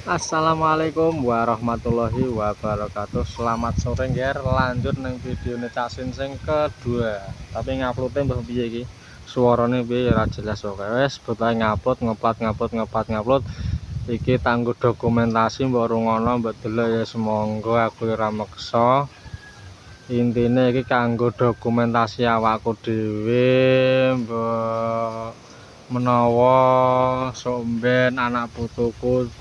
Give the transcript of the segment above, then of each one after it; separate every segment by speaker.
Speaker 1: Assalamualaikum warahmatullahi wabarakatuh. Selamat sore nger, lanjut neng video Cak Sin sing kedua. Tapi nguploadnya mbah piye iki? Suarane piye ora jelas kok. Wes betahe ngupload. Iki tanggo dokumentasi mbok rungono mbok delok ya semonggo aku ora meksa. Intine iki kanggo dokumentasi awakku dhewe mbok menawa somben anak putuku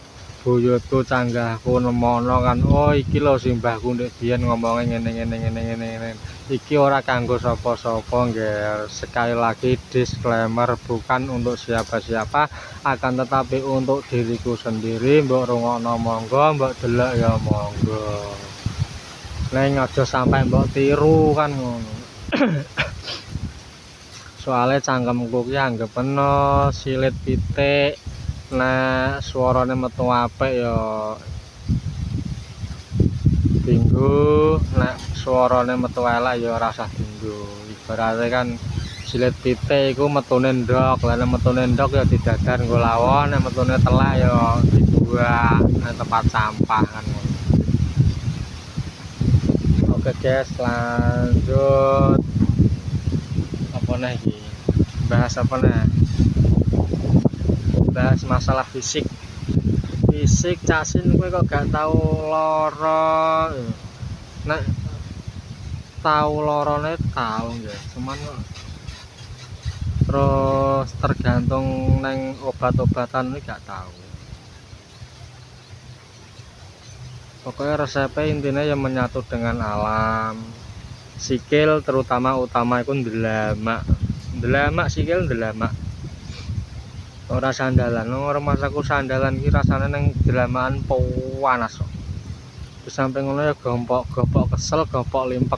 Speaker 1: buyutku canggahku nemono kan, oh iki lho simbahku ndek biyen ngomongnya ngene. Iki ora kanggo sapa-sapa nggih. Sekali lagi disclaimer, bukan untuk siapa-siapa, akan tetapi untuk diriku sendiri. Mbok rungokno monggo, mbok delok ya monggo. Neng aja sampai mbok tiru kan ngono. Soalnya cangkemku ki anggapeno silit pitik. Nek suarane metu apik ya dinggo, nek suarane metu elek ya ora usah dinggo. Ibarate kan silit pitik iku metune ndok, lha nek metune ndok ya didadar nggo lawon, nek metune telek ya dibuang nang tempat sampah kan. Oke guys, lanjut. Apa nih iki? Bahas apa nih? Bahas masalah fisik Cak Sin, kowe kok gak tau lara. Nek tau larane tau nggih, cuman kok terus tergantung neng obat-obatan ini gak tahu. Pokoknya resepnya intinya yang menyatu dengan alam. Sikil terutama utama itu ndelamak sikil ndelamak. Ora sandalan, ora masaku sandalan ki rasane neng delamakan panas kok. Di samping ngono ya gompok kesel, gompok limpek.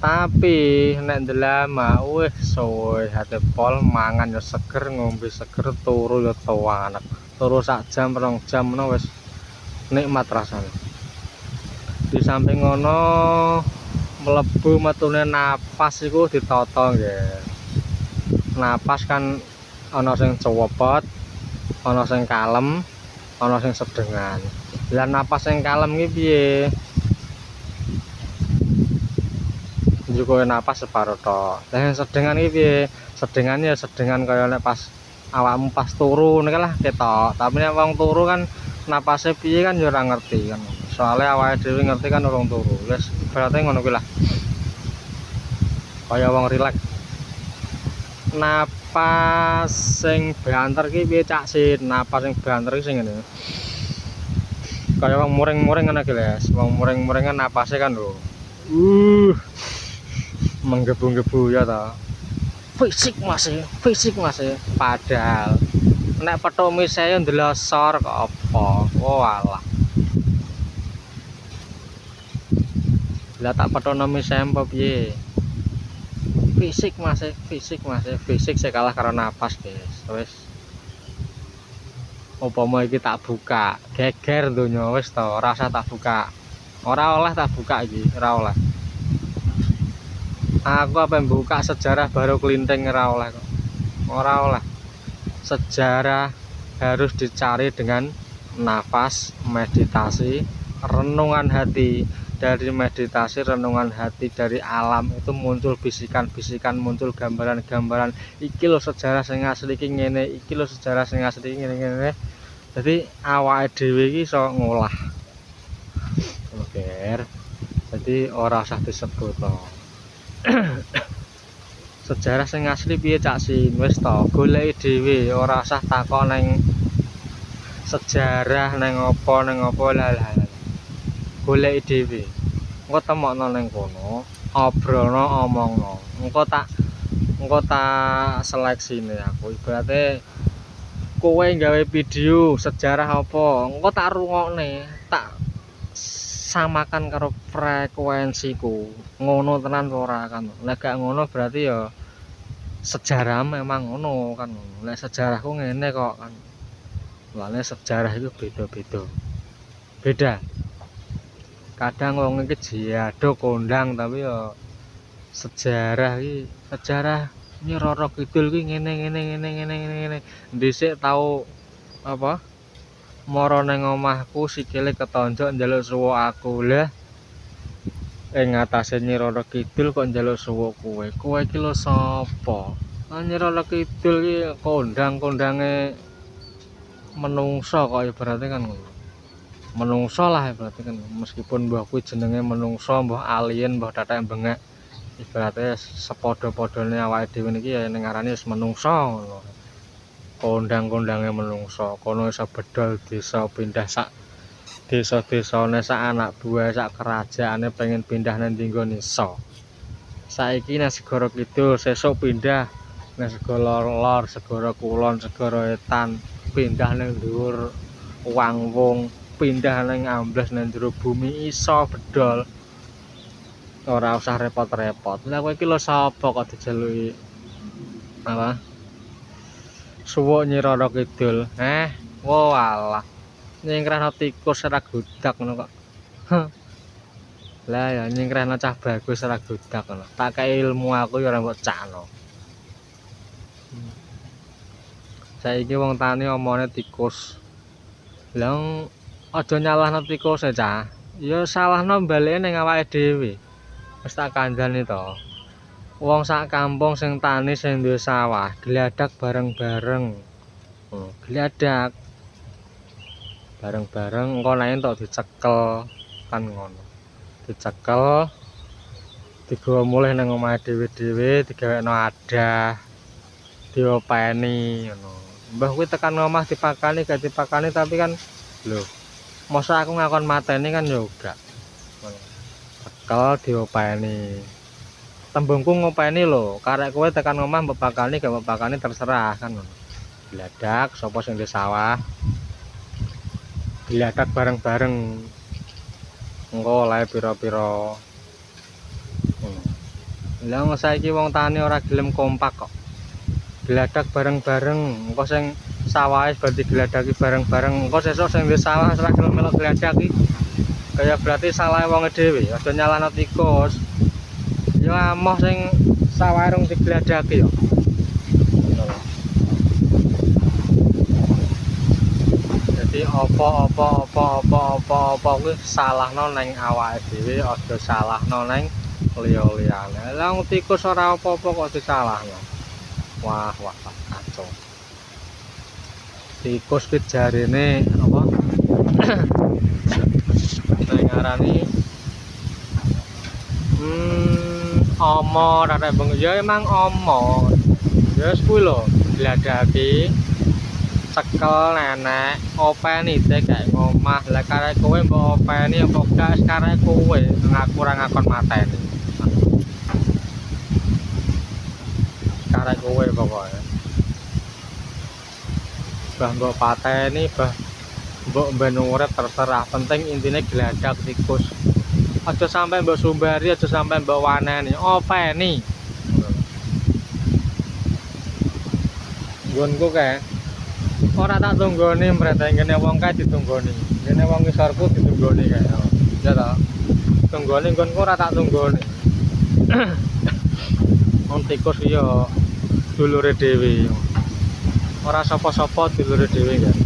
Speaker 1: Tapi nek ndelamak wis suwe hate pol, mangan ya seger, ngombe seger, turu ya tuwanek. Turu sak jam 2 jam ngono wis nikmat rasane. Di samping ngono mlebu metune napas iku ditata nggih. Napas kan ana sing cowopot, ana sing kalem, ana sing sedengan. Lah napas sing kalem iki piye? Njuko napas separo tok. Lah sing sedengan iki piye? Sedengan ya sedengan kaya nek pas awakmu pas turu nek lah ketok. Tapi nek wong turu kan napase piye kan ya ora ngerti kan. Soalnya awake dhewe ngerti kan urung turu. Wis berarti ngono kuwi lah. Kaya wong rileks. Napas sing banter ki piye Cak Sin? Napas sing banter ki sing ngene. Kaya wong muring-muring ngene iki, Les. Wong muring-muring kan napase kan lho. Menggebu-gebu ya ta. Fisik Mas. Padahal nek petuk mise yo ndelosor kok apa. Oh alah. Lah tak petokno mise apa piye? Fisik sing kalah karo napas guys. Wis upama iki tak buka geger donya wis to, ora usah tak buka, ora oleh tak buka iki, ora oleh. Aku apa buka sejarah baru kelinting, ora oleh kok, ora oleh. Sejarah harus dicari dengan nafas, meditasi, renungan hati. Dari meditasi, renungan hati, dari alam itu muncul bisikan-bisikan, muncul gambaran-gambaran. Iki lho sejarah sing asli iki ngene, iki lho sejarah sing asli iki ngene. Jadi awake dhewe iki iso ngolah. Oke. Jadi ora usah disebut to. Sejarah sing asli piye Cak Sin? Wis to, goleki dhewe, ora usah takon neng sejarah neng apa lah. Goleki dhewe. Engko temokno ning kono, obrolno, omongno. Engko tak seleksine aku. Ibarate kowe gawe video sejarah apa, engko tak rungokne, tak samakan karo frekuensiku. Ngono tenan ora kan. Nek gak ngono berarti ya sejarah memang ngono kan. Nek sejarahku ngene kok kan. Lah nek sejarah itu beda-beda. Beda. Kadang wong iki jiado kondang tapi ya sejarah Nyi Roro Kidul ki ngene. Dhisik tau apa? mara ning omahku sikile ketonjok njaluk suwuk aku. Lah ing ngatasé Nyi Roro Kidul kok njaluk suwuk kowe. Kowe iki lho sapa? Nyi Roro Kidul iki kondang-kondange menungsa kok ibaratnya kan ngono. Menungsa lah ibaratnya kan, meskipun mbah kuwi jenenge menungsa, mbah alien, mbah dadak bengek, ibaratnya sepadha-padhane awake dhewe niki ya ning ngarani wis menungsa ngono. Kondang-kondange menungsa, kono iso bedol desa pindah sak desa-desane sak anak buah sak kerajaane pengen pindah nang ndi nggon iso. Saiki nang segara kidul, sesuk pindah nang segara lor, segara kulon, segara etan, pindah nang dhuwur Wangwung, pindah nang amblas nang jero bumi iso bedol. Ora usah repot-repot. Lah kowe iki lho sapa kok dijaluki apa? Suwuk Nyi Roro Kidul. Walah. Nyingkrahno tikus ora gudak ngono kok. Lah ya nyingkrahno cah bagus ora gudak ngono. Tak kei ilmu aku ya ora mbok cakno. Saiki wong tani omone tikus. Lah aja nyalahno tikus e, Cah. Ya salahno balike ning awake dhewe. Wis tak kandhani to. Wong sak kampung sing tani sing duwe sawah, gladak bareng-bareng. Gladak bareng-bareng engko nek entuk dicekel kan ngono. Dicekel digawa mulih nang omahe dhewe-dhewe, digawekno adah, diopeni ngono. Mbah kuwi tekan omah dipakani gak dipakani tapi kan lho, masa aku ngakon mateni kan ya uga. Cekel diopeni. Tembungku ngopeni lho, karek kowe tekan omah mbok pakani gak mbok pakani terserah kan ngono. Gladak sapa sing di sawah. Gladak bareng-bareng. Engko lae pira-pira. Lah saiki wong tani ora gelem kompak kok. Gladak bareng-bareng, engko sing sawahe berarti gladaki bareng-bareng. Engko sesuk sing di sawah ora gelem melok gladaki. Kaya berarti salahe wong dhewe, aja nyalahno tikus. Ya amoh sing sawahe rung digladaki ya. Jadi apa kuwi salahno nang awake dhewe, aja salahno nang liya-liyane. Lah tikus ora apa-apa kok disalahno. Wah kacau. Tikus ki jarene apa? Nang ngarani omo rada beng ya emang omo. Ya wis kuwi lho, gladaki cekel nenek openi dek gak ngomah. Lah karek kowe mbok openi apa gak karek kowe ngaku ora ngakon mateni. Karek kowe pokoke. Bah mbok pateni, bah mbok ben urip terserah, penting intine gladak tikus. Aja sampai mbok sumbari, aja sampai mbok waneni, openi. Nggonku kae ora tak tunggoni mrete ngene wong kae ditunggoni. Ngene wong ngisarku ditunggoni kae. Ya ta. Tunggoni nggonku ora tak tunggoni. Wong tikus ya dulure dhewe. Ora sapa-sapa dulure dhewe kan.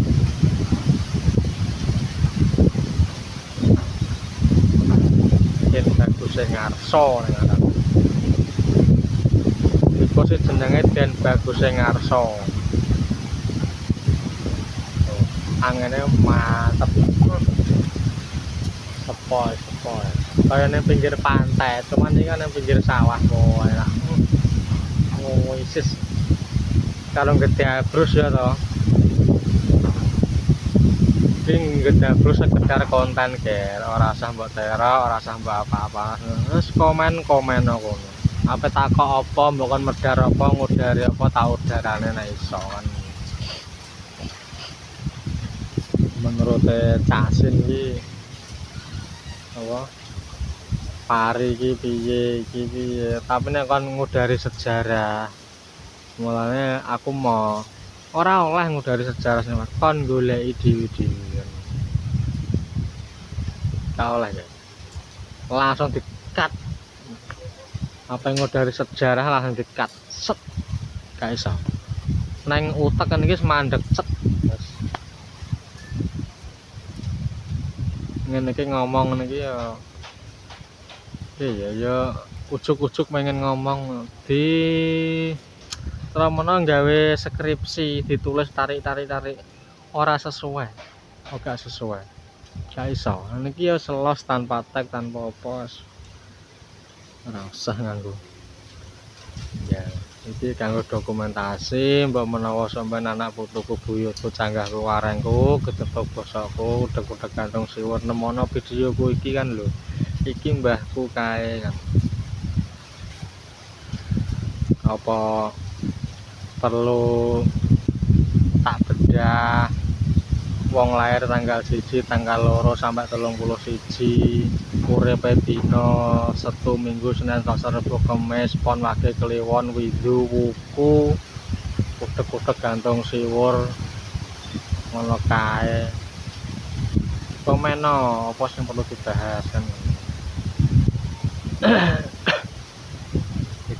Speaker 1: Yen bagus sing ngarsa ning aran. Tikus jenenge Den Bagus sing ngarsa. Angene mantep. Sepoi. Kaya ning pinggir pantai, cuman iki kan ning pinggir sawah kok enak. Oh, isis. Kalau gede abrus ya toh. Sing gede abrus sekedar konten ker, ora usah mbok teror, ora usah mbok apa-apa. Terus komen aku. Apa takok apa, mbok kon medar apa, ngudari apa, tak udarane nek iso kan. Menurut Cak Sin iki apa pari iki piye tapi nek kon ngudari sejarah mulane aku mau ora oleh ngudari sejarah sing kon goleki dhewe-dhewe gak oleh ya langsung di-cut apa ngudari sejarah langsung di-cut set gak iso neng utek kan iki mandek set ngene iki ngomong ngene iki ya ujuk-ujuk pengen ngomong di Tremana gawe skripsi ditulis tarik ora sesuai, gak sesuai, gak iso. Niki ya selos tanpa tag tanpa apa, ora usah nganggo. Ya, iki kanggo dokumentasi, mbok menawa sampean anak putuku buyutku canggahku warengku ketepuk bosoku udeg-udeg gantung siwur nemono videoku iki kan lho. Iki mbahku kae kan. Apa perlu tak bedah wong lair tanggal 1 tanggal 2 sampai 31 uripe dina Setu Minggu Senin Selasa Rebo Kamis pon wage kliwon windu wuku udeg-udeg gantung siwur ngono kae. Pemeno apa sing perlu dibahas kan.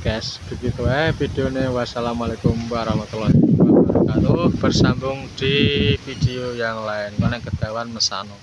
Speaker 1: Guys, begitu videonya. Wassalamualaikum warahmatullahi wabarakatuh. Bersambung di video yang lain. Kalian ketahuan mesano.